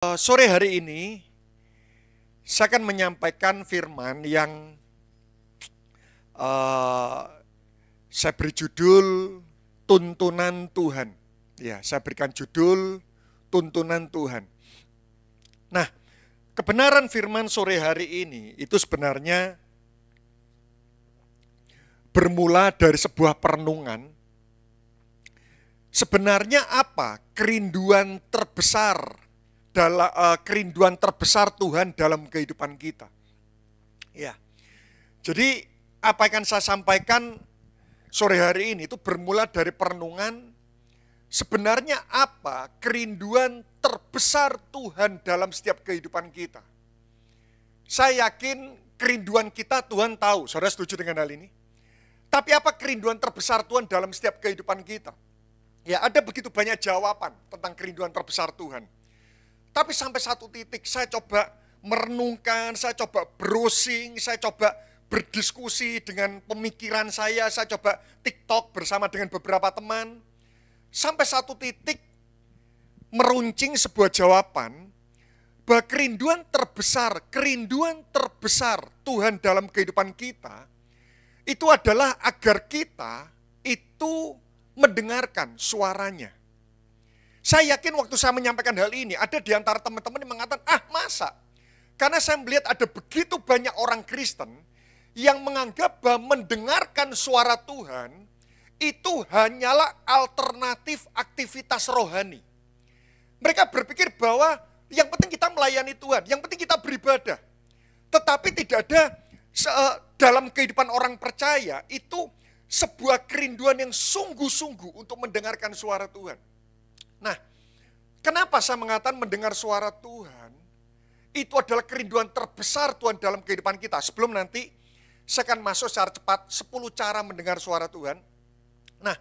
Sore hari ini saya akan menyampaikan firman yang saya beri judul Tuntunan Tuhan. Ya, saya berikan judul Tuntunan Tuhan. Nah, kebenaran firman sore hari ini itu sebenarnya bermula dari sebuah perenungan. Sebenarnya apa kerinduan terbesar Tuhan dalam kehidupan kita? Ya. Jadi apa yang akan saya sampaikan sore hari ini itu bermula dari perenungan. Sebenarnya apa kerinduan terbesar Tuhan dalam setiap kehidupan kita? Saya yakin kerinduan kita Tuhan tahu. Saudara setuju dengan hal ini? Tapi apa kerinduan terbesar Tuhan dalam setiap kehidupan kita? Ya, ada begitu banyak jawaban tentang kerinduan terbesar Tuhan. Tapi sampai satu titik saya coba merenungkan, saya coba browsing, saya coba berdiskusi dengan pemikiran saya coba TikTok bersama dengan beberapa teman. Sampai satu titik meruncing sebuah jawaban bahwa kerinduan terbesar Tuhan dalam kehidupan kita itu adalah agar kita itu mendengarkan suaranya. Saya yakin waktu saya menyampaikan hal ini, ada di antara teman-teman yang mengatakan, masa? Karena saya melihat ada begitu banyak orang Kristen yang menganggap bahwa mendengarkan suara Tuhan itu hanyalah alternatif aktivitas rohani. Mereka berpikir bahwa yang penting kita melayani Tuhan, yang penting kita beribadah. Tetapi tidak ada dalam kehidupan orang percaya itu sebuah kerinduan yang sungguh-sungguh untuk mendengarkan suara Tuhan. Nah, kenapa saya mengatakan mendengar suara Tuhan, itu adalah kerinduan terbesar Tuhan dalam kehidupan kita. Sebelum nanti saya akan masuk secara cepat 10 cara mendengar suara Tuhan. Nah,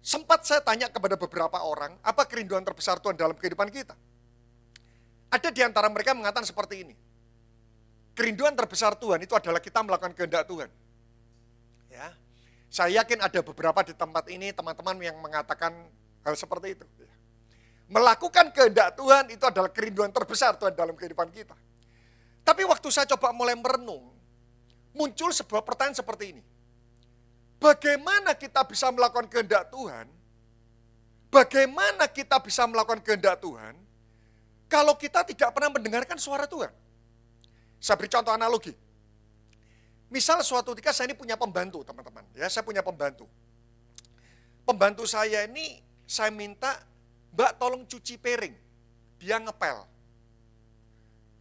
sempat saya tanya kepada beberapa orang, apa kerinduan terbesar Tuhan dalam kehidupan kita? Ada di antara mereka mengatakan seperti ini. Kerinduan terbesar Tuhan itu adalah kita melakukan kehendak Tuhan. Ya, saya yakin ada beberapa di tempat ini teman-teman yang mengatakan hal seperti itu. Melakukan kehendak Tuhan itu adalah kerinduan terbesar Tuhan dalam kehidupan kita. Tapi waktu saya coba mulai merenung, muncul sebuah pertanyaan seperti ini. Bagaimana kita bisa melakukan kehendak Tuhan? Bagaimana kita bisa melakukan kehendak Tuhan kalau kita tidak pernah mendengarkan suara Tuhan? Saya beri contoh analogi. Misal suatu ketika saya ini punya pembantu, teman-teman. Ya, saya punya pembantu. Pembantu saya ini saya minta, Mbak tolong cuci piring. Dia ngepel.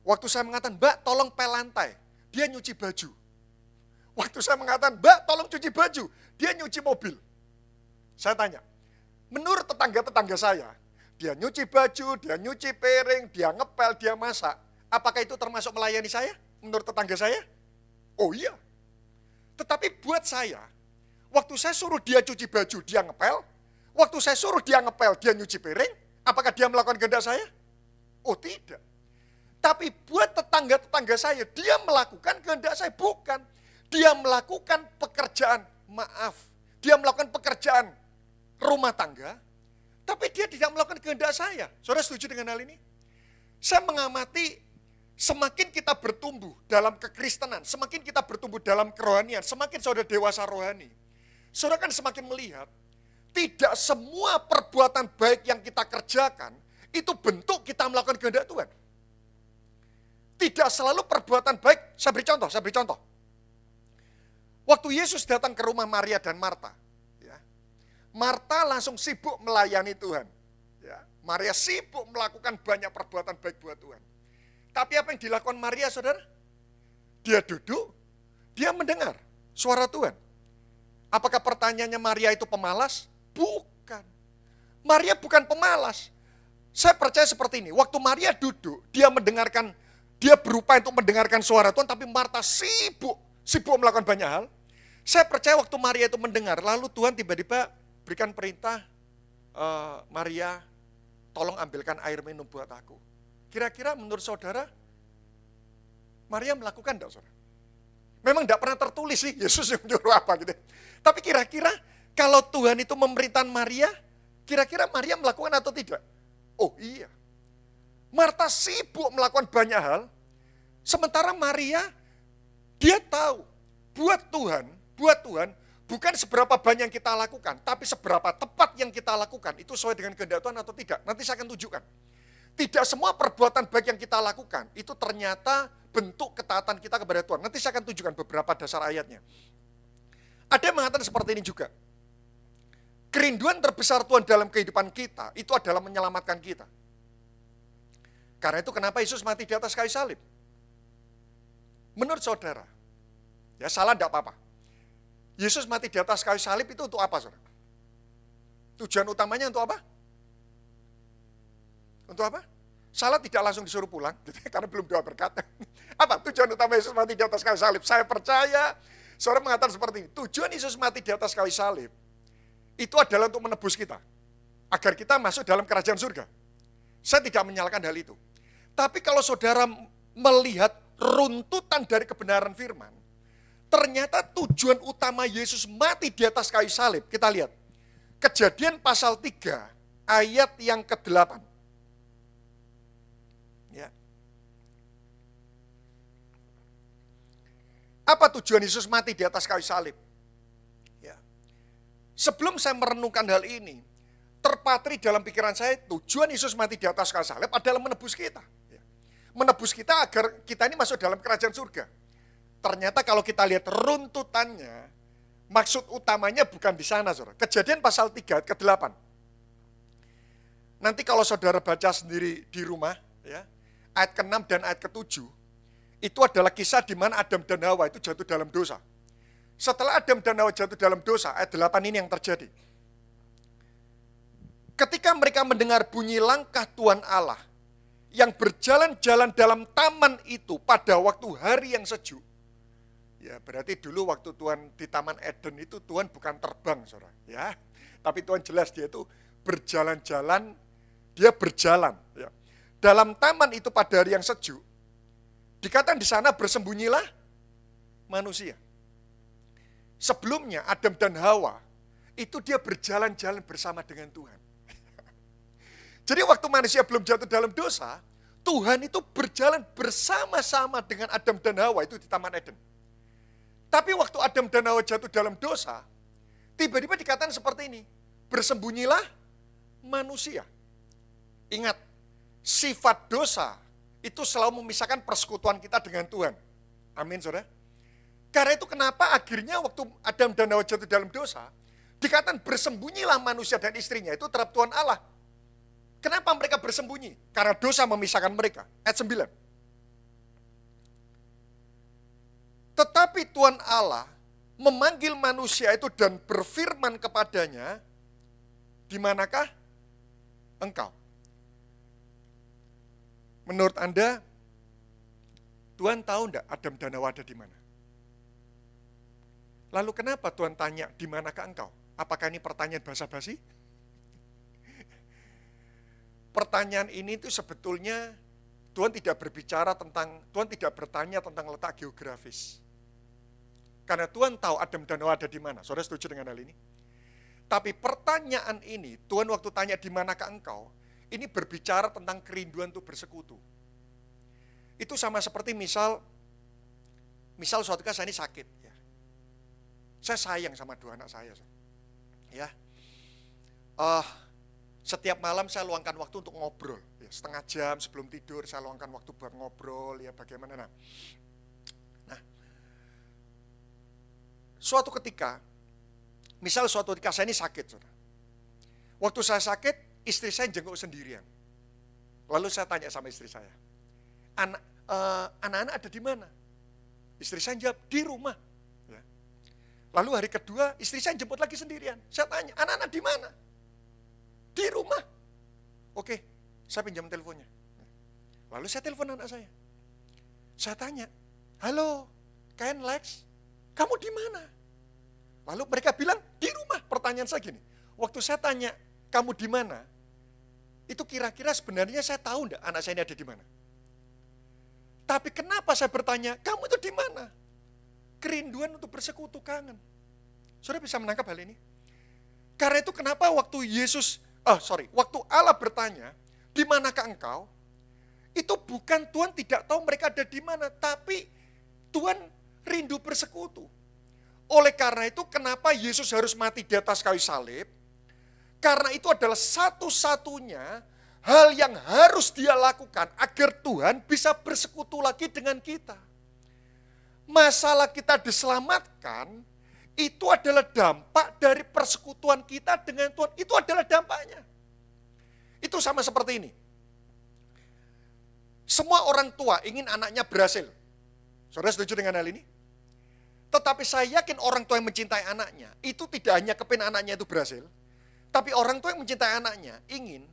Waktu saya mengatakan, Mbak tolong pel lantai. Dia nyuci baju. Waktu saya mengatakan, Mbak tolong cuci baju. Dia nyuci mobil. Saya tanya, menurut tetangga-tetangga saya, dia nyuci baju, dia nyuci piring, dia ngepel, dia masak. Apakah itu termasuk melayani saya? Menurut tetangga saya? Oh iya. Tetapi buat saya, waktu saya suruh dia cuci baju, dia ngepel. Waktu saya suruh dia ngepel, dia nyuci piring, apakah dia melakukan kehendak saya? Oh tidak. Tapi buat tetangga-tetangga saya, dia melakukan kehendak saya. Bukan. Dia melakukan pekerjaan, dia melakukan pekerjaan rumah tangga, tapi dia tidak melakukan kehendak saya. Saudara setuju dengan hal ini? Saya mengamati semakin kita bertumbuh dalam kekristenan, semakin kita bertumbuh dalam kerohanian, semakin saudara dewasa rohani, saudara kan semakin melihat, tidak semua perbuatan baik yang kita kerjakan, itu bentuk kita melakukan kehendak Tuhan. Tidak selalu perbuatan baik, saya beri contoh. Waktu Yesus datang ke rumah Maria dan Marta, ya, Marta langsung sibuk melayani Tuhan. Ya, Maria sibuk melakukan banyak perbuatan baik buat Tuhan. Tapi apa yang dilakukan Maria, saudara? Dia duduk, dia mendengar suara Tuhan. Apakah pertanyaannya Maria itu pemalas? Bukan. Maria bukan pemalas. Saya percaya seperti ini. Waktu Maria duduk, dia berupaya untuk mendengarkan suara Tuhan, tapi Marta sibuk melakukan banyak hal. Saya percaya waktu Maria itu mendengar, lalu Tuhan tiba-tiba berikan perintah, Maria, tolong ambilkan air minum buat aku. Kira-kira menurut saudara, Maria melakukan enggak, saudara? Memang enggak pernah tertulis sih, Yesus yang menyuruh apa gitu. Tapi kira-kira kalau Tuhan itu memerintahkan Maria, kira-kira Maria melakukan atau tidak? Oh iya. Marta sibuk melakukan banyak hal, sementara Maria, dia tahu, buat Tuhan, bukan seberapa banyak yang kita lakukan, tapi seberapa tepat yang kita lakukan, itu sesuai dengan kehendak Tuhan atau tidak. Nanti saya akan tunjukkan. Tidak semua perbuatan baik yang kita lakukan, itu ternyata bentuk ketaatan kita kepada Tuhan. Nanti saya akan tunjukkan beberapa dasar ayatnya. Ada yang mengatakan seperti ini juga. Kerinduan terbesar Tuhan dalam kehidupan kita, itu adalah menyelamatkan kita. Karena itu kenapa Yesus mati di atas kayu salib? Menurut saudara, ya salah enggak apa-apa. Yesus mati di atas kayu salib itu untuk apa, saudara? Tujuan utamanya untuk apa? Untuk apa? Salah tidak langsung disuruh pulang, karena belum doa berkat. Apa tujuan utama Yesus mati di atas kayu salib? Saya percaya, saudara mengatakan seperti ini. Tujuan Yesus mati di atas kayu salib, itu adalah untuk menebus kita. Agar kita masuk dalam kerajaan surga. Saya tidak menyalahkan hal itu. Tapi kalau saudara melihat runtutan dari kebenaran firman, ternyata tujuan utama Yesus mati di atas kayu salib, kita lihat. Kejadian pasal 3, ayat yang ke-8. Ya. Apa tujuan Yesus mati di atas kayu salib? Ya. Sebelum saya merenungkan hal ini, terpatri dalam pikiran saya, tujuan Yesus mati di atas kayu salib adalah menebus kita. Ya. Menebus kita agar kita ini masuk dalam kerajaan surga. Ternyata kalau kita lihat runtutannya, maksud utamanya bukan di sana, saudara. Kejadian pasal 3 ayat ke-8. Nanti kalau saudara baca sendiri di rumah, ya, ayat ke-6 dan ayat ke-7, itu adalah kisah di mana Adam dan Hawa itu jatuh dalam dosa. Setelah Adam dan Hawa jatuh dalam dosa, ayat 8 ini yang terjadi. Ketika mereka mendengar bunyi langkah Tuhan Allah, yang berjalan-jalan dalam taman itu pada waktu hari yang sejuk. Ya, berarti dulu waktu Tuhan di Taman Eden itu Tuhan bukan terbang, saudara. Ya, tapi Tuhan jelas dia itu berjalan-jalan, dia berjalan. Ya. Dalam taman itu pada hari yang sejuk, dikatakan di sana bersembunyilah manusia. Sebelumnya Adam dan Hawa itu dia berjalan-jalan bersama dengan Tuhan. Jadi waktu manusia belum jatuh dalam dosa, Tuhan itu berjalan bersama-sama dengan Adam dan Hawa itu di Taman Eden. Tapi waktu Adam dan Hawa jatuh dalam dosa, tiba-tiba dikatakan seperti ini, bersembunyilah manusia. Ingat, sifat dosa itu selalu memisahkan persekutuan kita dengan Tuhan. Amin, saudara. Karena itu kenapa akhirnya waktu Adam dan Hawa jatuh dalam dosa, dikatakan bersembunyilah manusia dan istrinya itu terhadap Tuhan Allah. Kenapa mereka bersembunyi? Karena dosa memisahkan mereka. Ayat 9. Tetapi Tuhan Allah memanggil manusia itu dan berfirman kepadanya, di manakah engkau? Menurut Anda, Tuhan tahu enggak Adam dan Hawa ada di mana? Lalu kenapa Tuhan tanya, di manakah engkau? Apakah ini pertanyaan basa-basi? Pertanyaan ini itu sebetulnya Tuhan tidak berbicara tentang, Tuhan tidak bertanya tentang letak geografis. Karena Tuhan tahu Adam dan Hawa ada di mana. Saudara setuju dengan hal ini? Tapi pertanyaan ini, Tuhan waktu tanya di manakah engkau, ini berbicara tentang kerinduan untuk bersekutu. Itu sama seperti misal suatu ketika saya ini sakit. Ya. Saya sayang sama dua anak saya. Ya. Setiap malam saya luangkan waktu untuk ngobrol. Ya, setengah jam sebelum tidur saya luangkan waktu buat ngobrol. Ya bagaimana. Nah, suatu ketika saya ini sakit. Saudara. Waktu saya sakit, istri saya jenguk sendirian. Lalu saya tanya sama istri saya, anak-anak ada di mana? Istri saya jawab, di rumah. Ya. Lalu hari kedua, istri saya jemput lagi sendirian. Saya tanya, anak-anak di mana? Di rumah. Oke, saya pinjam teleponnya. Lalu saya telepon anak saya. Saya tanya, halo, Ken, Lex, kamu di mana? Lalu mereka bilang, di rumah. Pertanyaan saya gini, waktu saya tanya, kamu di mana? Itu kira-kira sebenarnya saya tahu enggak anak saya ini ada di mana? Tapi kenapa saya bertanya, kamu itu di mana? Kerinduan untuk bersekutu, kangen. Saudara bisa menangkap hal ini? Karena itu kenapa waktu waktu Allah bertanya, di manakah engkau? Itu bukan Tuhan tidak tahu mereka ada di mana, tapi Tuhan rindu bersekutu. Oleh karena itu kenapa Yesus harus mati di atas kayu salib? Karena itu adalah satu-satunya hal yang harus dia lakukan agar Tuhan bisa bersekutu lagi dengan kita. Masalah kita diselamatkan, itu adalah dampak dari persekutuan kita dengan Tuhan. Itu adalah dampaknya. Itu sama seperti ini. Semua orang tua ingin anaknya berhasil. Saudara setuju dengan hal ini? Tetapi saya yakin orang tua yang mencintai anaknya, itu tidak hanya kepingin anaknya itu berhasil, tapi orang tua yang mencintai anaknya ingin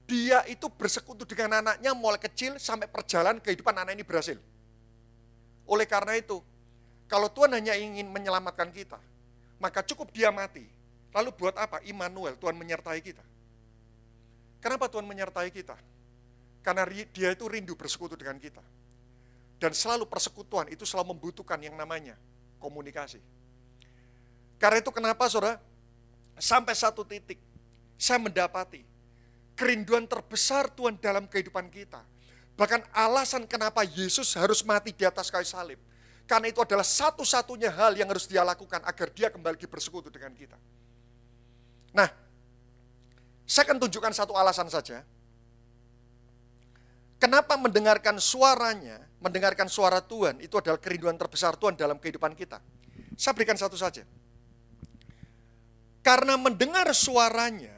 dia itu bersekutu dengan anaknya mulai kecil sampai perjalanan kehidupan anak ini berhasil. Oleh karena itu, kalau Tuhan hanya ingin menyelamatkan kita, maka cukup dia mati. Lalu buat apa? Immanuel, Tuhan menyertai kita. Kenapa Tuhan menyertai kita? Karena dia itu rindu bersekutu dengan kita. Dan selalu persekutuan itu selalu membutuhkan yang namanya komunikasi. Karena itu kenapa saudara, sampai satu titik saya mendapati kerinduan terbesar Tuhan dalam kehidupan kita. Bahkan alasan kenapa Yesus harus mati di atas kayu salib. Karena itu adalah satu-satunya hal yang harus dia lakukan agar dia kembali bersekutu dengan kita. Nah, saya akan tunjukkan satu alasan saja. Kenapa mendengarkan suaranya, mendengarkan suara Tuhan, itu adalah kerinduan terbesar Tuhan dalam kehidupan kita. Saya berikan satu saja. Karena mendengar suaranya,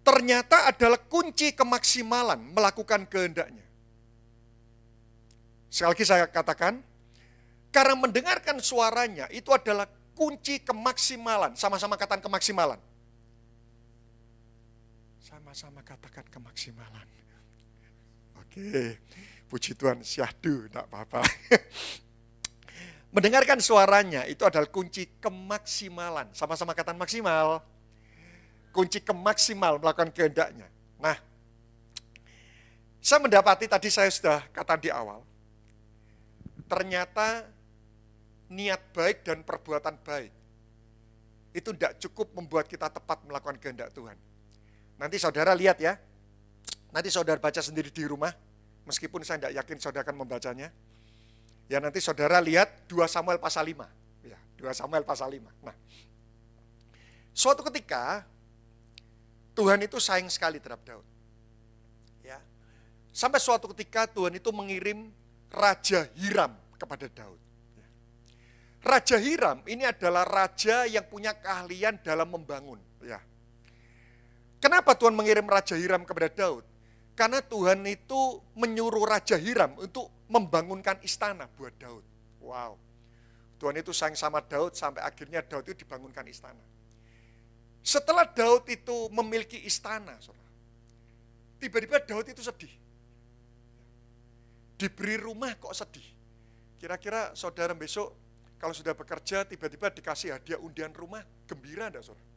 ternyata adalah kunci kemaksimalan melakukan kehendaknya. Sekali lagi saya katakan, karena mendengarkan suaranya, itu adalah kunci kemaksimalan. Sama-sama katakan kemaksimalan. Sama-sama katakan kemaksimalan. Oke, puji Tuhan, syahdu, enggak apa-apa. Mendengarkan suaranya itu adalah kunci kemaksimalan. Sama-sama katakan maksimal. Kunci kemaksimal melakukan kehendaknya. Nah, saya mendapati tadi saya sudah kata di awal. Ternyata niat baik dan perbuatan baik itu tidak cukup membuat kita tepat melakukan kehendak Tuhan. Nanti saudara lihat ya. Nanti saudara baca sendiri di rumah. Meskipun saya tidak yakin saudara akan membacanya. Ya nanti saudara lihat 2 Samuel pasal 5. Ya, 2 Samuel pasal 5. Nah, suatu ketika Tuhan itu sayang sekali terhadap Daud. Ya. Sampai suatu ketika Tuhan itu mengirim Raja Hiram kepada Daud. Ya. Raja Hiram ini adalah raja yang punya keahlian dalam membangun. Ya. Kenapa Tuhan mengirim Raja Hiram kepada Daud? Karena Tuhan itu menyuruh Raja Hiram untuk membangunkan istana buat Daud. Wow. Tuhan itu sayang sama Daud sampai akhirnya Daud itu dibangunkan istana. Setelah Daud itu memiliki istana, tiba-tiba Daud itu sedih. Diberi rumah kok sedih. Kira-kira saudara besok kalau sudah bekerja tiba-tiba dikasih hadiah undian rumah, gembira enggak saudara?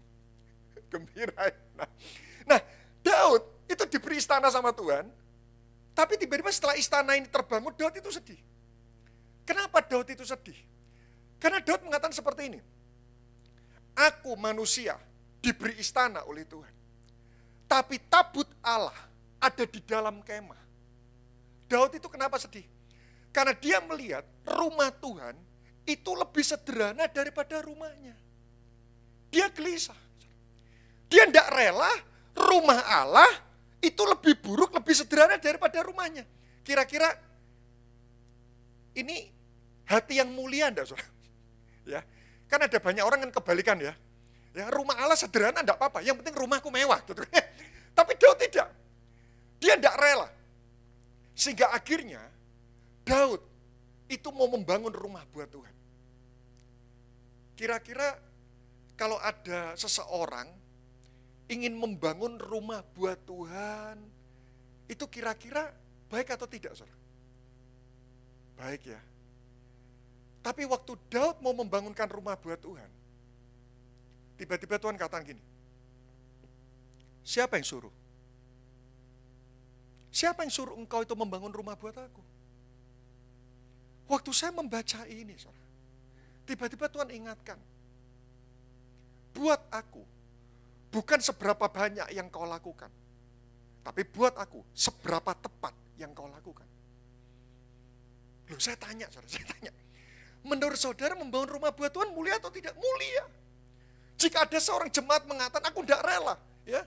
Gembira. Nah, Daud itu diberi istana sama Tuhan, tapi tiba-tiba setelah istana ini terbangun, Daud itu sedih. Kenapa Daud itu sedih? Karena Daud mengatakan seperti ini, aku manusia diberi istana oleh Tuhan, tapi tabut Allah ada di dalam kemah. Daud itu kenapa sedih? Karena dia melihat rumah Tuhan itu lebih sederhana daripada rumahnya. Dia gelisah. Dia tidak rela rumah Allah itu lebih buruk, lebih sederhana daripada rumahnya. Kira-kira ini hati yang mulia enggak, saudara? Ya, kan ada banyak orang yang kebalikan ya. Ya, rumah Allah sederhana enggak apa-apa, yang penting rumahku mewah gitu. Tapi Daud tidak. Dia enggak rela. Sehingga akhirnya Daud itu mau membangun rumah buat Tuhan. Kira-kira kalau ada seseorang ingin membangun rumah buat Tuhan, itu kira-kira baik atau tidak, saudara? Baik ya. Tapi waktu Daud mau membangunkan rumah buat Tuhan, tiba-tiba Tuhan katakan gini, siapa yang suruh? Siapa yang suruh engkau itu membangun rumah buat aku? Waktu saya membaca ini, saudara, tiba-tiba Tuhan ingatkan, buat aku, bukan seberapa banyak yang kau lakukan, Tapi buat aku, seberapa tepat yang kau lakukan? Loh, saya tanya. Menurut saudara membangun rumah buat Tuhan mulia atau tidak? Mulia. Jika ada seorang jemaat mengatakan, aku tidak rela, ya,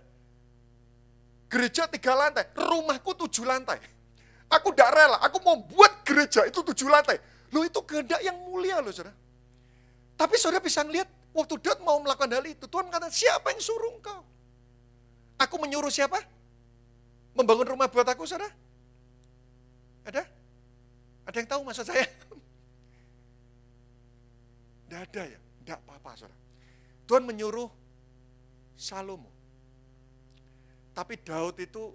gereja 3 lantai, rumahku 7 lantai. Aku tidak rela, aku mau buat gereja itu 7 lantai. Loh, itu kehendak yang mulia loh, saudara. Tapi saudara bisa melihat, waktu Daud mau melakukan hal itu, Tuhan kata, siapa yang suruh engkau? Aku menyuruh siapa? Membangun rumah buat aku, saudara? Ada? Ada yang tahu maksud saya? Tidak ada ya? Tidak apa-apa, saudara. Tuhan menyuruh Salomo. Tapi Daud itu,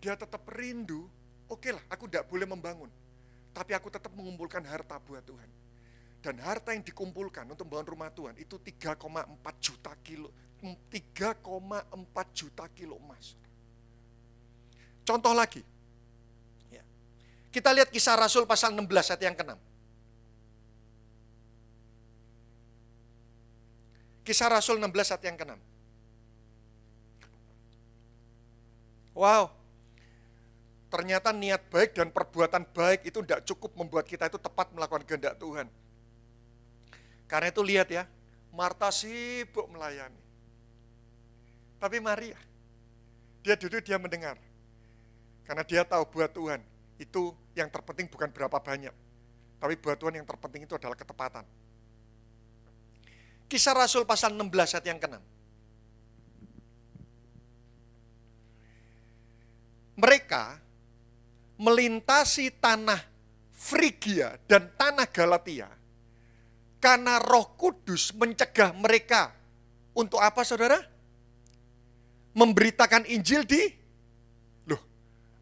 dia tetap rindu, oke lah, aku tidak boleh membangun. Tapi aku tetap mengumpulkan harta buat Tuhan. Dan harta yang dikumpulkan untuk membangun rumah Tuhan, itu 3,4 juta kilo. 3,4 juta kilo emas. Contoh lagi. Ya. Kita lihat Kisah Rasul pasal 16 ayat yang ke-6. Kisah Rasul 16 ayat yang ke-6. Wow. Ternyata niat baik dan perbuatan baik itu tidak cukup membuat kita itu tepat melakukan kehendak Tuhan. Karena itu lihat ya, Marta sibuk melayani. Tapi Maria, dia duduk, dia mendengar. Karena dia tahu buat Tuhan, itu yang terpenting bukan berapa banyak. Tapi buat Tuhan yang terpenting itu adalah ketepatan. Kisah Rasul pasal 16 ayat yang ke-6. Mereka melintasi tanah Frigia dan tanah Galatia karena Roh Kudus mencegah mereka untuk apa, saudara? Memberitakan Injil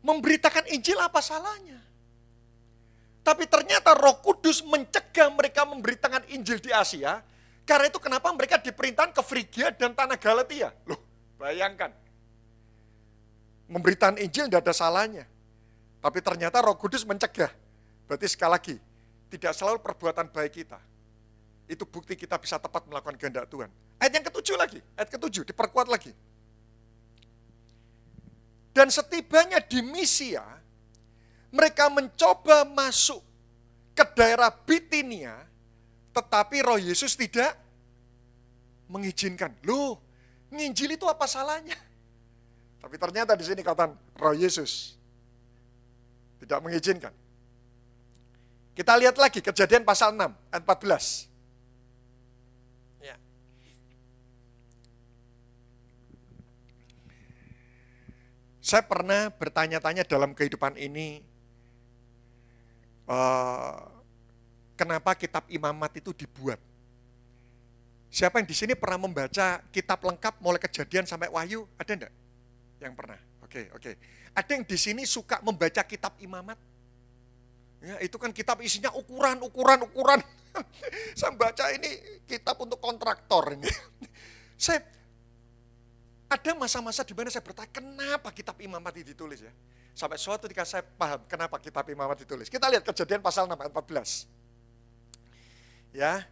memberitakan Injil apa salahnya? Tapi ternyata Roh Kudus mencegah mereka memberitakan Injil di Asia. Karena itu kenapa mereka diperintahkan ke Frigia dan tanah Galatia. Loh, bayangkan. Memberitakan Injil tidak ada salahnya. Tapi ternyata Roh Kudus mencegah. Berarti sekali lagi, tidak selalu perbuatan baik kita. Itu bukti kita bisa tepat melakukan kehendak Tuhan. Ayat yang ke-7 lagi, ayat ke-7 diperkuat lagi. Dan setibanya di Misia, mereka mencoba masuk ke daerah Bitinia, tetapi Roh Yesus tidak mengizinkan. Loh, nginjil itu apa salahnya? Tapi ternyata di sini kata Roh Yesus tidak mengizinkan. Kita lihat lagi Kejadian pasal 6 ayat 14. Ya. Saya pernah bertanya-tanya dalam kehidupan ini, kenapa kitab imamat itu dibuat? Siapa yang di sini pernah membaca kitab lengkap mulai Kejadian sampai Wahyu? Ada enggak yang pernah? Oke. Ada yang di sini suka membaca kitab imamat? Ya, itu kan kitab isinya ukuran. Saya baca ini kitab untuk kontraktor ini. Ada masa-masa di mana saya bertanya, kenapa kitab imamat itu ditulis ya? Sampai suatu ketika saya paham kenapa kitab imamat ditulis. Kita lihat Kejadian pasal 6 ayat 14. Ya,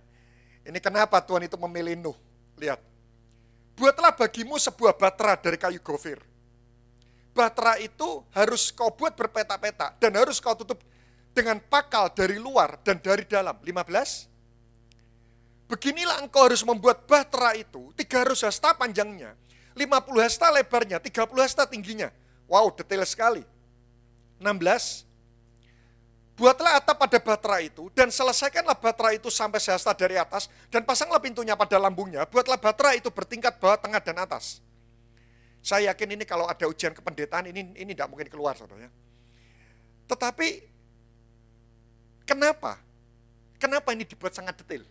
ini kenapa Tuhan itu memilih Nuh. Lihat, buatlah bagimu sebuah batra dari kayu gofir. Batra itu harus kau buat berpeta-peta dan harus kau tutup dengan pakal dari luar dan dari dalam. 15. Beginilah engkau harus membuat batra itu 300 hasta panjangnya, 50 hasta lebarnya, 30 hasta tingginya. Wow, detail sekali. 16. Buatlah atap pada batra itu dan selesaikanlah batra itu sampai sehasta dari atas dan pasanglah pintunya pada lambungnya. Buatlah batra itu bertingkat bawah, tengah, dan atas. Saya yakin ini kalau ada ujian kependetaan ini tidak mungkin keluar, saudara. Tetapi kenapa? Kenapa ini dibuat sangat detail?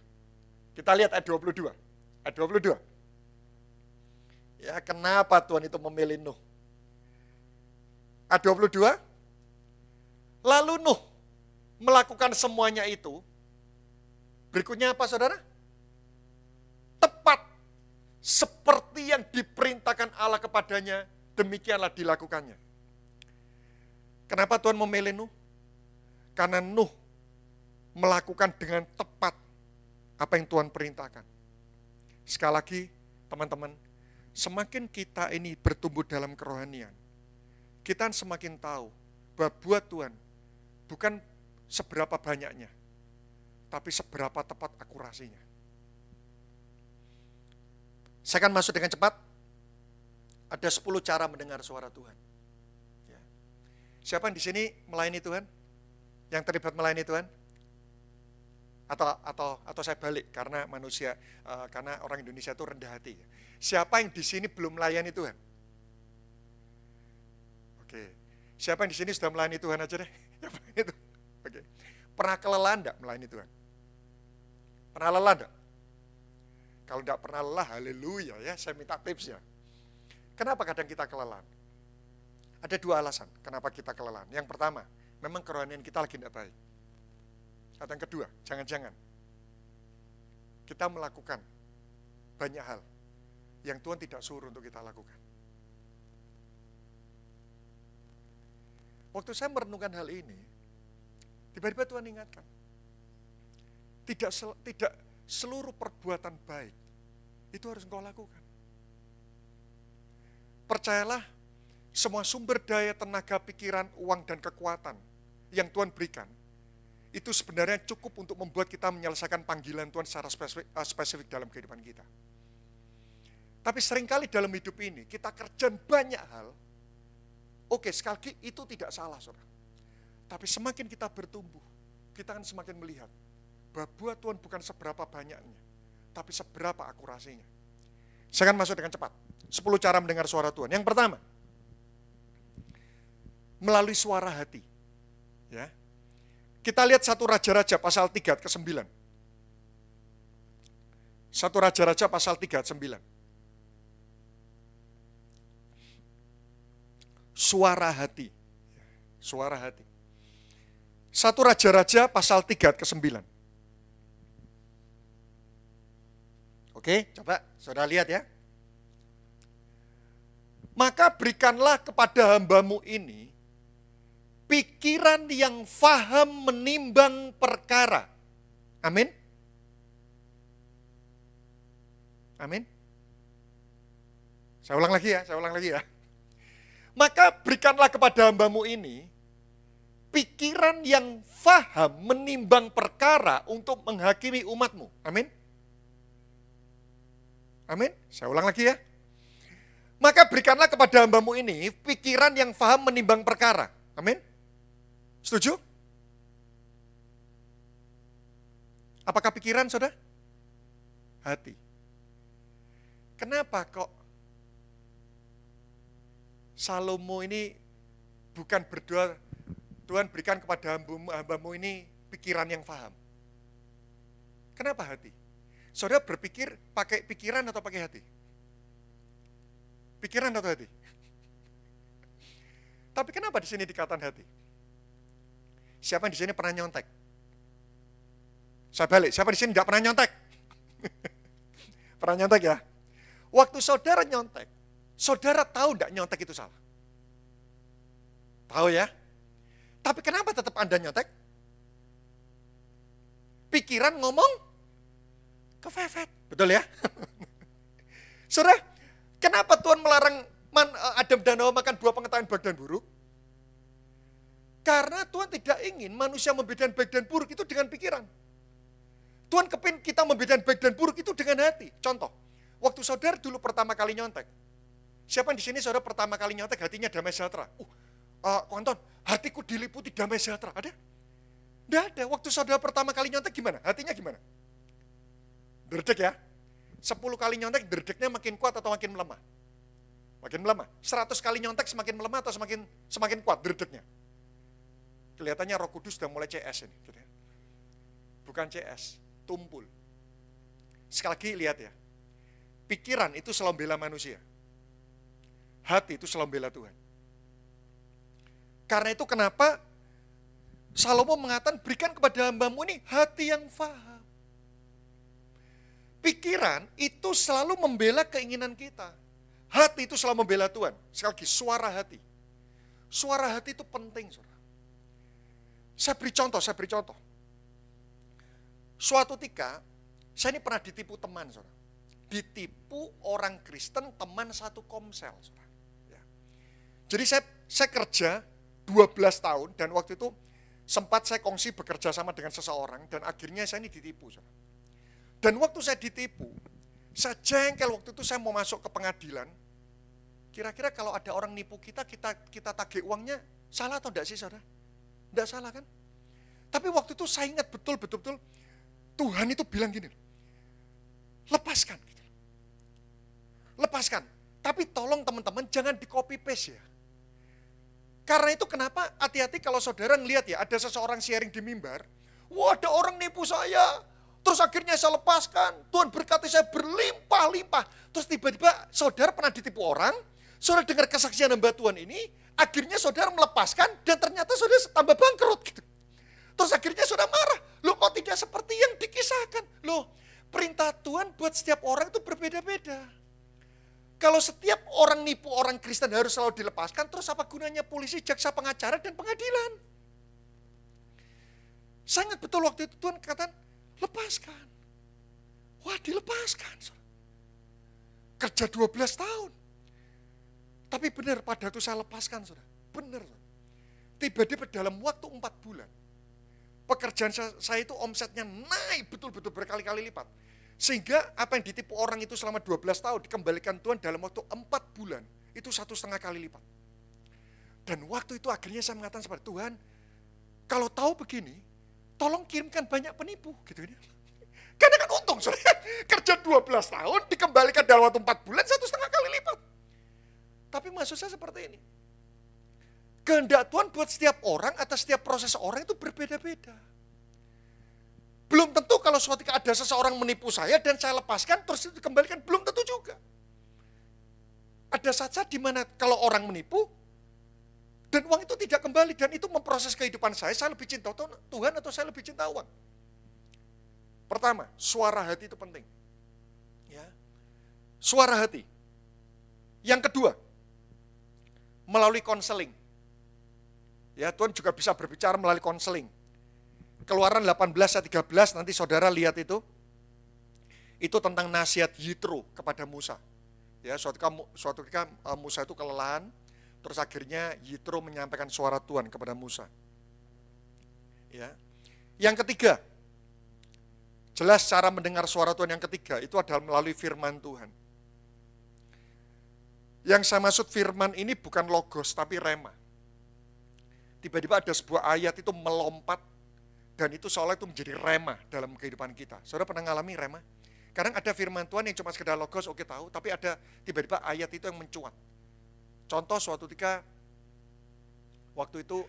Kita lihat ayat 22. Ayat 22. Ya, kenapa Tuhan itu memilih Nuh? Ayat 22. Lalu Nuh melakukan semuanya itu. Berikutnya apa, saudara? Tepat seperti yang diperintahkan Allah kepadanya, demikianlah dilakukannya. Kenapa Tuhan memilih Nuh? Karena Nuh melakukan dengan tepat apa yang Tuhan perintahkan. Sekali lagi, teman-teman, semakin kita ini bertumbuh dalam kerohanian, kita semakin tahu bahwa buat Tuhan bukan seberapa banyaknya, tapi seberapa tepat akurasinya. Saya akan masuk dengan cepat. Ada 10 cara mendengar suara Tuhan. Ya. Siapa yang di sini melayani Tuhan? Yang terlibat melayani Tuhan? Atau saya balik karena manusia, karena orang Indonesia itu rendah hati. Siapa yang di sini belum melayani Tuhan? Oke. Siapa yang di sini sudah melayani Tuhan aja deh? Oke. Pernah kelelahan enggak melayani Tuhan? Pernah lelah enggak? Kalau enggak pernah lelah, haleluya ya, saya minta tipsnya. Kenapa kadang kita kelelahan? Ada 2 alasan kenapa kita kelelahan. Yang pertama, memang kerohanian kita lagi tidak baik. Atau yang kedua, jangan-jangan kita melakukan banyak hal yang Tuhan tidak suruh untuk kita lakukan. Waktu saya merenungkan hal ini, tiba-tiba Tuhan ingatkan, tidak seluruh perbuatan baik itu harus engkau lakukan. Percayalah, semua sumber daya, tenaga, pikiran, uang, dan kekuatan yang Tuhan berikan, itu sebenarnya cukup untuk membuat kita menyelesaikan panggilan Tuhan secara spesifik dalam kehidupan kita. Tapi seringkali dalam hidup ini, kita kerjain banyak hal. Oke, sekali lagi itu tidak salah, saudara. Tapi semakin kita bertumbuh, kita akan semakin melihat bahwa buat Tuhan bukan seberapa banyaknya, tapi seberapa akurasinya. Saya akan masuk dengan cepat. 10 cara mendengar suara Tuhan. Yang pertama, melalui suara hati. Ya. Kita lihat 1 Raja-Raja pasal 3 ke 9. 1 Raja-Raja pasal 3 ke 9. Suara hati. Suara hati. 1 Raja-Raja pasal 3 ke 9. Oke, coba saudara lihat ya. Maka berikanlah kepada hambamu ini pikiran yang faham menimbang perkara. Amin. Amin. Saya ulang lagi ya. Maka berikanlah kepada hambamu ini pikiran yang faham menimbang perkara untuk menghakimi umatmu. Amin. Amin. Saya ulang lagi ya. Maka berikanlah kepada hambamu ini pikiran yang faham menimbang perkara. Amin. Setuju? Apakah pikiran, saudara? Hati. Kenapa kok Salomo ini bukan berdoa, Tuhan berikan kepada hambamu ini pikiran yang faham? Kenapa hati? Saudara berpikir pakai pikiran atau pakai hati? Pikiran atau hati? Tapi kenapa di sini dikatakan hati? Siapa yang di sini pernah nyontek? Saya balik, siapa di sini tidak pernah nyontek? Pernah nyontek ya? Waktu saudara nyontek, saudara tahu tidak nyontek itu salah? Tahu ya? Tapi kenapa tetap Anda nyontek? Pikiran ngomong kefefet, betul ya? Saudara, kenapa Tuhan melarang Adam dan Hawa makan buah pengetahuan baik dan buruk? Karena Tuhan tidak ingin manusia membedakan baik dan buruk itu dengan pikiran. Tuhan kepingin kita membedakan baik dan buruk itu dengan hati. Contoh, waktu saudara dulu pertama kali nyontek, siapa yang di sini saudara pertama kali nyontek hatinya damai sejahtera? Konton, hatiku diliputi damai sejahtera. Ada? Tidak ada. Waktu saudara pertama kali nyontek gimana? Hatinya gimana? Derdek ya. 10 kali nyontek derdeknya makin kuat atau makin melemah? Makin melemah. 100 kali nyontek semakin melemah atau semakin kuat derdeknya? Kelihatannya Roh Kudus sudah mulai CS ini. Bukan CS, tumpul. Sekali lagi lihat ya. Pikiran itu selalu bela manusia. Hati itu selalu bela Tuhan. Karena itu kenapa Salomo mengatakan berikan kepada hambamu ini hati yang faham. Pikiran itu selalu membela keinginan kita. Hati itu selalu membela Tuhan. Sekali lagi, suara hati. Suara hati itu penting, saudara. Saya beri contoh. Suatu ketika, saya ini pernah ditipu teman, saudara. Ditipu orang Kristen, teman satu komsel, saudara. Ya. Jadi saya saya kerja 12 tahun dan waktu itu sempat saya kongsi bekerja sama dengan seseorang dan akhirnya saya ini ditipu. Dan waktu saya ditipu, saya jengkel waktu itu saya mau masuk ke pengadilan. Kira-kira kalau ada orang nipu kita tagih uangnya, salah atau enggak sih saudara? Enggak salah kan? Tapi waktu itu saya ingat betul-betul Tuhan itu bilang gini, lepaskan. Gitu. Lepaskan. Tapi tolong teman-teman jangan di copy paste ya. Karena itu kenapa hati-hati kalau saudara ngelihat ya, ada seseorang sharing di mimbar, wah ada orang nipu saya, terus akhirnya saya lepaskan, Tuhan berkati saya berlimpah-limpah. Terus tiba-tiba saudara pernah ditipu orang, saudara dengar kesaksian hamba Tuhan ini, akhirnya saudara melepaskan dan ternyata saudara tambah bangkrut gitu. Terus akhirnya saudara marah, loh kok tidak seperti yang dikisahkan. Loh perintah Tuhan buat setiap orang itu berbeda-beda. Kalau setiap orang nipu orang Kristen harus selalu dilepaskan, terus apa gunanya polisi, jaksa, pengacara, dan pengadilan? Saya ingat betul waktu itu Tuhan katakan, lepaskan. Wah dilepaskan. Kerja 12 tahun. Tapi benar pada itu saya lepaskan. Benar. Tiba-tiba dalam waktu 4 bulan, pekerjaan saya itu omsetnya naik betul-betul berkali-kali lipat. Sehingga apa yang ditipu orang itu selama 12 tahun dikembalikan Tuhan dalam waktu 4 bulan. Itu 1,5 kali lipat. Dan waktu itu akhirnya saya mengatakan seperti Tuhan, kalau tahu begini, tolong kirimkan banyak penipu. Gitu ya. Karena kan untung, saudara. Kerja 12 tahun dikembalikan dalam waktu 4 bulan 1,5 kali lipat. Tapi maksud saya seperti ini. Kehendak Tuhan buat setiap orang atas setiap proses orang itu berbeda-beda. Belum tentu kalau suatu ketika ada seseorang menipu saya dan saya lepaskan terus itu dikembalikan, belum tentu juga. Ada saat-saat di mana kalau orang menipu dan uang itu tidak kembali dan itu memproses kehidupan saya lebih cinta Tuhan atau saya lebih cinta uang. Pertama, suara hati itu penting. Ya. Suara hati. Yang kedua, melalui konseling. Ya, Tuhan juga bisa berbicara melalui konseling. Keluaran 18 ayat 13 nanti saudara lihat itu tentang nasihat Yitro kepada Musa. Ya, suatu ketika Musa itu kelelahan, terus akhirnya Yitro menyampaikan suara Tuhan kepada Musa. Ya. Yang ketiga, jelas cara mendengar suara Tuhan yang ketiga itu adalah melalui firman Tuhan. Yang saya maksud firman ini bukan logos tapi rema. Tiba-tiba ada sebuah ayat itu melompat dan itu seolah itu menjadi rema dalam kehidupan kita. Saudara pernah ngalami rema? Kadang ada firman Tuhan yang cuma sekedar logos, oke tahu, tapi ada tiba-tiba ayat itu yang mencuat. Contoh suatu ketika, waktu itu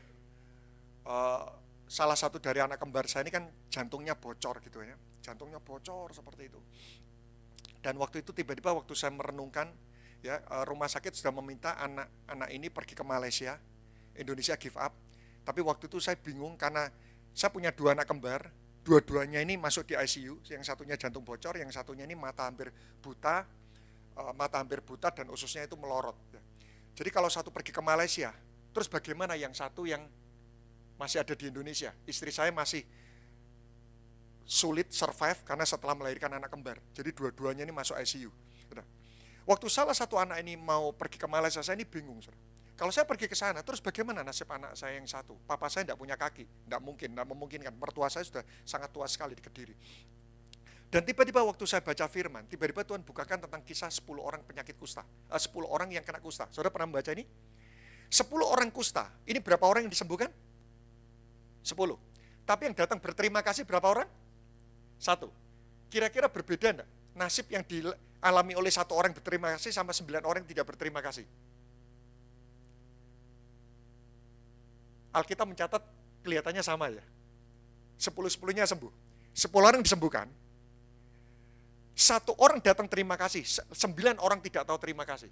salah satu dari anak kembar saya ini kan jantungnya bocor gitu ya. Jantungnya bocor seperti itu. Dan waktu itu tiba-tiba waktu saya merenungkan, ya rumah sakit sudah meminta anak ini pergi ke Malaysia, Indonesia give up. Tapi waktu itu saya bingung karena saya punya 2 anak kembar, dua-duanya ini masuk di ICU, yang satunya jantung bocor, yang satunya ini mata hampir buta dan ususnya itu melorot. Jadi kalau satu pergi ke Malaysia, terus bagaimana yang satu yang masih ada di Indonesia? Istri saya masih sulit survive karena setelah melahirkan anak kembar. Jadi dua-duanya ini masuk ICU. Waktu salah satu anak ini mau pergi ke Malaysia, saya ini bingung. Kalau saya pergi ke sana, terus bagaimana nasib anak saya yang satu? Papa saya tidak punya kaki, tidak memungkinkan. Mertua saya sudah sangat tua sekali di Kediri. Dan tiba-tiba waktu saya baca firman, tiba-tiba Tuhan bukakan tentang kisah 10 orang penyakit kusta. 10 orang yang kena kusta. Saudara pernah membaca ini? 10 orang kusta, ini berapa orang yang disembuhkan? 10. Tapi yang datang berterima kasih berapa orang? 1. Kira-kira berbeda enggak? Nasib yang dialami oleh 1 orang berterima kasih sama 9 orang yang tidak berterima kasih. Alkitab mencatat kelihatannya sama ya. 10-10-nya sembuh. 10 orang disembuhkan. 1 orang datang terima kasih. 9 orang tidak tahu terima kasih.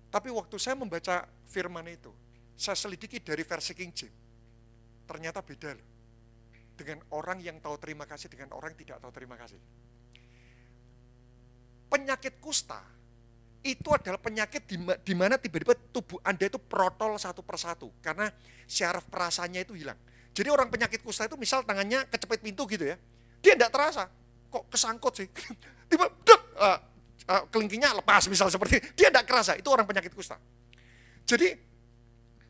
Tapi waktu saya membaca firman itu, saya selidiki dari versi King James. Ternyata beda loh. Dengan orang yang tahu terima kasih dengan orang yang tidak tahu terima kasih. Penyakit kusta itu adalah penyakit di mana tiba-tiba tubuh Anda itu protol satu persatu karena syaraf perasaannya itu hilang. Jadi orang penyakit kusta itu misal tangannya kecepit pintu gitu ya, dia tidak terasa, kok kesangkut sih, tiba-tiba kelingkingnya lepas misal seperti itu, dia tidak kerasa, itu orang penyakit kusta. Jadi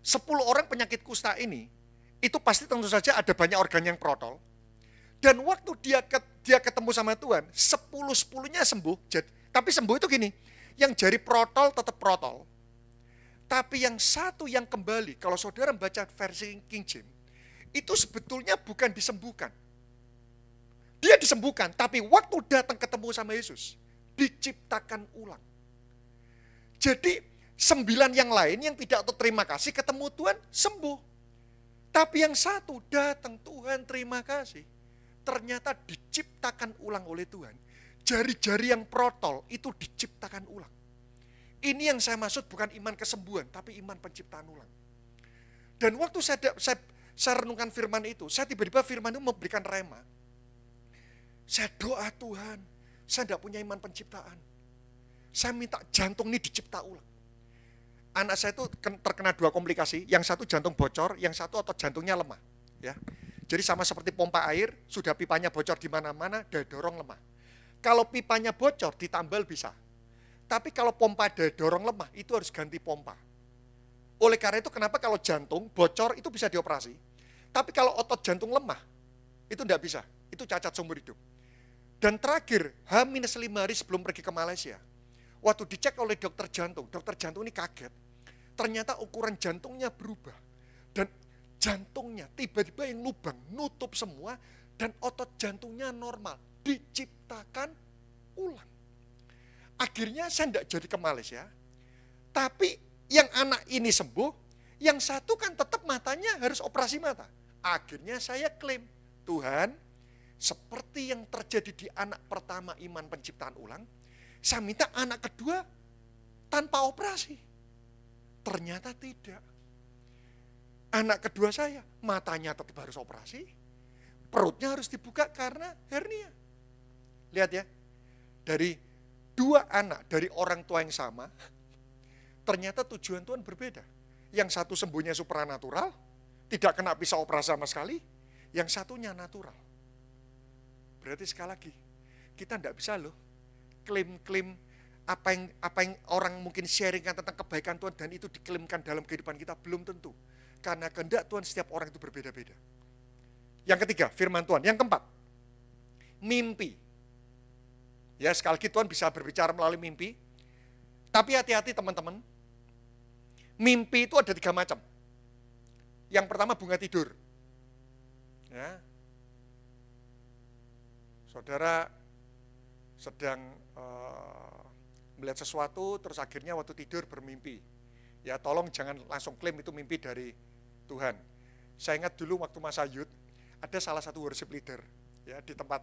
10 orang penyakit kusta ini, itu pasti tentu saja ada banyak organ yang protol. Dan waktu dia ketemu sama Tuhan, 10-10-nya sembuh. Tapi sembuh itu gini, yang jari protol tetap protol. Tapi yang satu yang kembali, kalau saudara membaca versi King James, itu sebetulnya bukan disembuhkan. Dia disembuhkan, tapi waktu datang ketemu sama Yesus, diciptakan ulang. Jadi 9 yang lain yang tidak tahu terima kasih ketemu Tuhan sembuh. Tapi yang satu datang, Tuhan terima kasih. Ternyata diciptakan ulang oleh Tuhan. Jari-jari yang protol itu diciptakan ulang. Ini yang saya maksud bukan iman kesembuhan, tapi iman penciptaan ulang. Dan waktu saya renungkan firman itu, saya tiba-tiba firman itu memberikan rema. Saya doa Tuhan, saya tidak punya iman penciptaan. Saya minta jantung ini dicipta ulang. Anak saya itu terkena 2 komplikasi, yang satu jantung bocor, yang satu otot jantungnya lemah. Ya. Jadi sama seperti pompa air, sudah pipanya bocor di mana-mana, daya dorong lemah. Kalau pipanya bocor, ditambal bisa. Tapi kalau pompa daya dorong lemah, itu harus ganti pompa. Oleh karena itu kenapa kalau jantung bocor itu bisa dioperasi. Tapi kalau otot jantung lemah, itu tidak bisa. Itu cacat seumur hidup. Dan terakhir, H-5 hari sebelum pergi ke Malaysia, waktu dicek oleh dokter jantung ini kaget. Ternyata ukuran jantungnya berubah. Dan jantungnya tiba-tiba yang lubang, nutup semua, dan otot jantungnya normal. Diciptakan ulang. Akhirnya saya tidak jadi ke Malaysia, tapi yang anak ini sembuh, yang satu kan tetap matanya harus operasi mata. Akhirnya saya klaim, Tuhan, seperti yang terjadi di anak pertama iman penciptaan ulang, saya minta anak kedua tanpa operasi. Ternyata tidak. Anak kedua saya, matanya tetap harus operasi, perutnya harus dibuka karena hernia. Lihat ya, dari 2 anak dari orang tua yang sama, ternyata tujuan Tuhan berbeda. Yang satu sembuhnya supranatural, tidak kena pisau operasi sama sekali, yang satunya natural. Berarti sekali lagi, kita tidak bisa loh klaim-klaim apa yang orang mungkin sharingkan tentang kebaikan Tuhan dan itu diklaimkan dalam kehidupan kita, belum tentu. Karena kehendak Tuhan setiap orang itu berbeda-beda. Yang ketiga, firman Tuhan. Yang keempat, mimpi. Ya, sekali lagi Tuhan bisa berbicara melalui mimpi. Tapi hati-hati teman-teman. Mimpi itu ada 3 macam. Yang pertama bunga tidur. Ya. Saudara sedang melihat sesuatu, terus akhirnya waktu tidur bermimpi. Ya tolong jangan langsung klaim itu mimpi dari Tuhan. Saya ingat dulu waktu masa youth, ada salah satu worship leader ya di tempat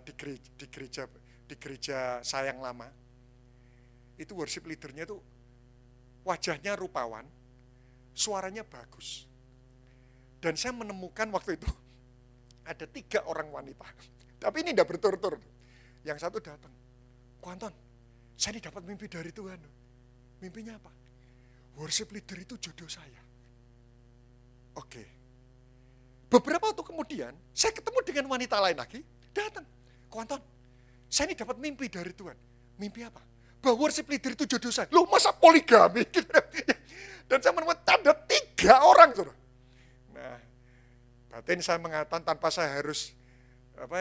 di gereja saya yang lama. Itu worship leadernya itu wajahnya rupawan, suaranya bagus. Dan saya menemukan waktu itu ada 3 orang wanita. Tapi ini tidak berturut-turut. Yang satu datang, Ko Anton, saya ini dapat mimpi dari Tuhan. Mimpinya apa? Worship leader itu jodoh saya. Oke. Beberapa waktu kemudian, saya ketemu dengan wanita lain lagi, datang. Ko Anton, saya ini dapat mimpi dari Tuhan. Mimpi apa? Bahwa worship leader itu jodoh saya. Loh masa poligami? Dan saya menemukan ada 3 orang. Saudara. Nah, batin saya mengatakan tanpa saya harus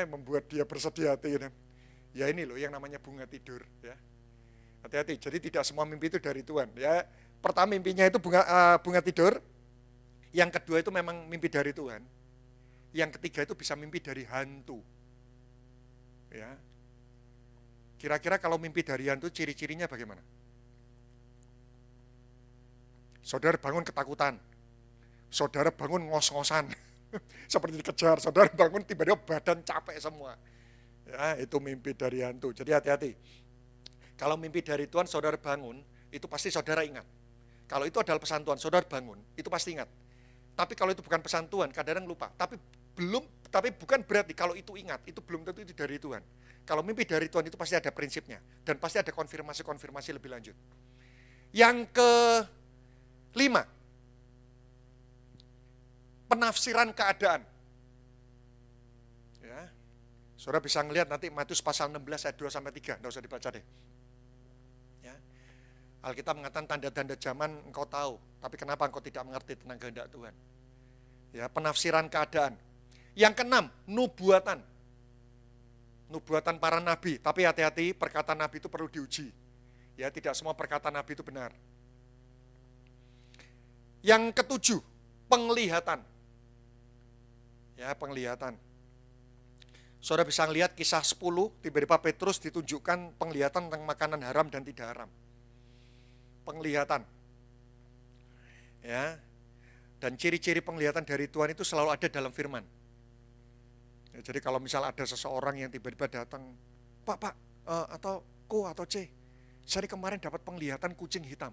membuat dia bersedia hati. Ya ini loh yang namanya bunga tidur. Ya. Hati-hati, jadi tidak semua mimpi itu dari Tuhan. Ya, pertama mimpinya itu bunga tidur. Yang kedua itu memang mimpi dari Tuhan. Yang ketiga itu bisa mimpi dari hantu. Ya. Kira-kira kalau mimpi dari hantu ciri-cirinya bagaimana? Saudara bangun ketakutan. Saudara bangun ngos-ngosan. Seperti dikejar. Saudara bangun tiba-tiba badan capek semua. Ya, itu mimpi dari hantu. Jadi hati-hati. Kalau mimpi dari Tuhan saudara bangun, itu pasti saudara ingat. Kalau itu adalah pesan Tuhan, saudara bangun, itu pasti ingat. Tapi kalau itu bukan pesan Tuhan, kadang-kadang lupa. Tapi bukan berarti kalau itu ingat, itu belum tentu itu dari Tuhan. Kalau mimpi dari Tuhan itu pasti ada prinsipnya. Dan pasti ada konfirmasi-konfirmasi lebih lanjut. Yang ke-5, penafsiran keadaan. Ya, saudara bisa ngelihat nanti Matius pasal 16 ayat 2-3, enggak usah dibaca deh. Ya. Alkitab mengatakan tanda-tanda zaman engkau tahu, tapi kenapa engkau tidak mengerti tentang kehendak Tuhan? Ya, penafsiran keadaan. Yang keenam, nubuatan. Nubuatan para nabi, tapi hati-hati, perkataan nabi itu perlu diuji. Ya, tidak semua perkataan nabi itu benar. Yang ketujuh, penglihatan. Ya, penglihatan. Saudara bisa lihat kisah 10, tiba-tiba Petrus ditunjukkan penglihatan tentang makanan haram dan tidak haram. Penglihatan. Ya. Dan ciri-ciri penglihatan dari Tuhan itu selalu ada dalam firman. Ya, jadi kalau misal ada seseorang yang tiba-tiba datang, Pak, atau Ko atau C, saya kemarin dapat penglihatan kucing hitam.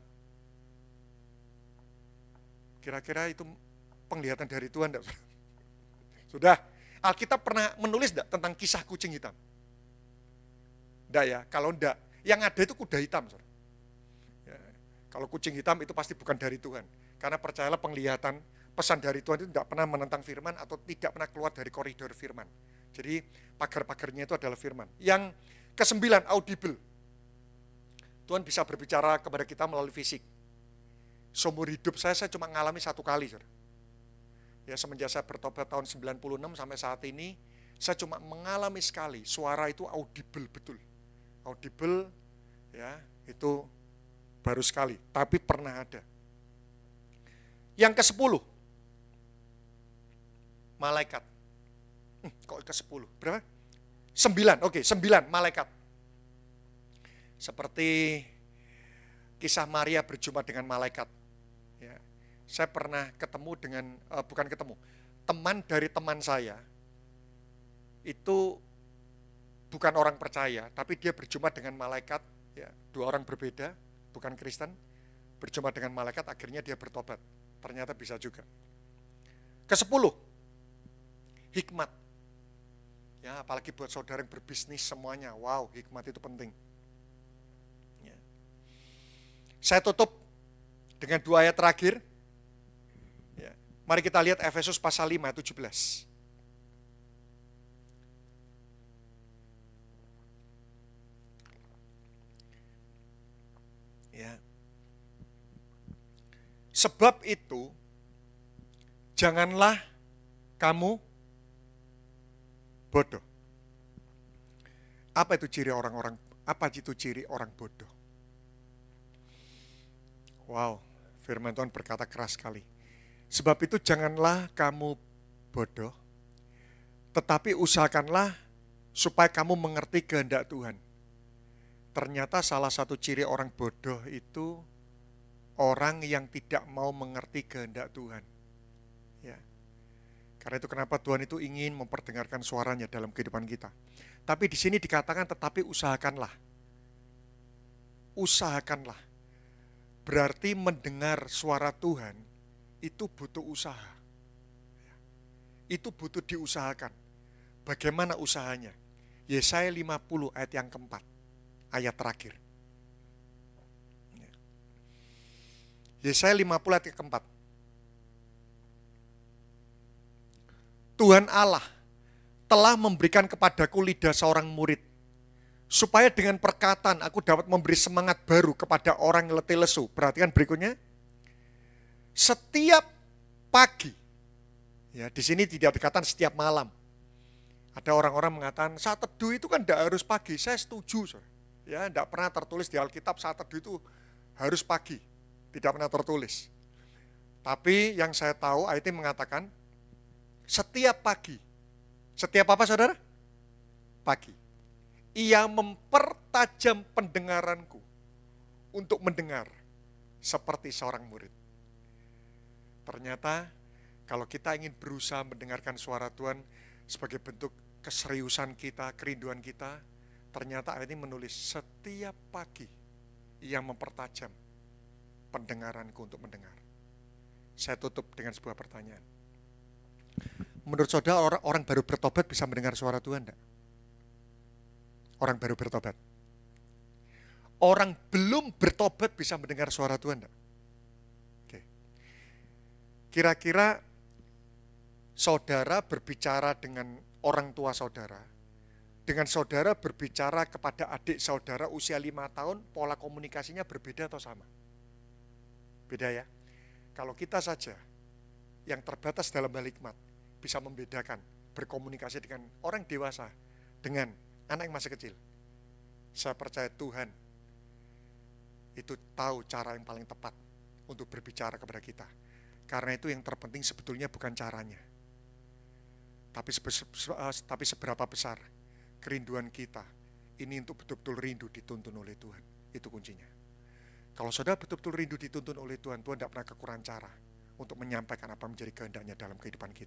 Kira-kira itu penglihatan dari Tuhan enggak? Sudah, Alkitab pernah menulis enggak tentang kisah kucing hitam? Enggak ya, kalau enggak, yang ada itu kuda hitam. Ya, kalau kucing hitam itu pasti bukan dari Tuhan. Karena percayalah penglihatan, pesan dari Tuhan itu tidak pernah menentang firman atau tidak pernah keluar dari koridor firman. Jadi pagar-pagarnya itu adalah firman. Yang kesembilan, audible. Tuhan bisa berbicara kepada kita melalui fisik. Seumur hidup saya cuma mengalami satu kali. Ya, semenjak saya bertobat tahun 96 sampai saat ini, saya cuma mengalami sekali. Suara itu audible betul. Audible, ya, itu baru sekali. Tapi pernah ada. Yang ke-10, malaikat. Kok ke-10? Berapa? 9, oke, 9 malaikat. Seperti kisah Maria berjumpa dengan malaikat. Ya, saya pernah ketemu dengan, teman dari teman saya, itu bukan orang percaya, tapi dia berjumpa dengan malaikat, ya, 2 orang berbeda, bukan Kristen, berjumpa dengan malaikat, akhirnya dia bertobat. Ternyata bisa juga. Ke-10, hikmat. Ya, apalagi buat saudara yang berbisnis semuanya, wow, hikmat itu penting. Ya. Saya tutup dengan 2 ayat terakhir. Ya. Mari kita lihat Efesus pasal 5, 17. Ya. Sebab itu, janganlah kamu bodoh. Apa itu ciri orang bodoh? Wow, firman Tuhan berkata keras sekali. Sebab itu janganlah kamu bodoh, tetapi usahakanlah supaya kamu mengerti kehendak Tuhan. Ternyata salah satu ciri orang bodoh itu orang yang tidak mau mengerti kehendak Tuhan. Ya. Karena itu kenapa Tuhan itu ingin memperdengarkan suaranya dalam kehidupan kita. Tapi di sini dikatakan tetapi usahakanlah. Usahakanlah. Berarti mendengar suara Tuhan itu butuh usaha. Itu butuh diusahakan. Bagaimana usahanya? Yesaya 50 ayat yang keempat. Ayat terakhir. Yesaya 50 ayat keempat. Tuhan Allah telah memberikan kepadaku lidah seorang murid, supaya dengan perkataan aku dapat memberi semangat baru kepada orang yang letih lesu. Perhatikan berikutnya. Setiap pagi. Ya, di sini tidak dikatakan setiap malam. Ada orang-orang mengatakan saat teduh itu kan tidak harus pagi. Saya setuju. Ya, tidak pernah tertulis di Alkitab saat teduh itu harus pagi. Tidak pernah tertulis. Tapi yang saya tahu ayat ini mengatakan setiap pagi. Setiap apa saudara? Pagi. Ia mempertajam pendengaranku untuk mendengar seperti seorang murid. Ternyata kalau kita ingin berusaha mendengarkan suara Tuhan sebagai bentuk keseriusan kita, kerinduan kita, ternyata ayat ini menulis setiap pagi ia mempertajam pendengaranku untuk mendengar. Saya tutup dengan sebuah pertanyaan. Menurut saudara orang baru bertobat bisa mendengar suara Tuhan enggak? Orang baru bertobat. Orang belum bertobat bisa mendengar suara Tuhan enggak? Oke. Kira-kira saudara berbicara dengan orang tua saudara, dengan saudara berbicara kepada adik saudara usia 5 tahun, pola komunikasinya berbeda atau sama? Beda ya. Kalau kita saja yang terbatas dalam hal hikmat bisa membedakan berkomunikasi dengan orang dewasa dengan anak yang masih kecil, saya percaya Tuhan itu tahu cara yang paling tepat untuk berbicara kepada kita. Karena itu yang terpenting sebetulnya bukan caranya, tapi seberapa besar kerinduan kita ini untuk betul-betul rindu dituntun oleh Tuhan. Itu kuncinya. Kalau saudara betul-betul rindu dituntun oleh Tuhan, Tuhan tidak pernah kekurangan cara untuk menyampaikan apa menjadi kehendaknya dalam kehidupan kita.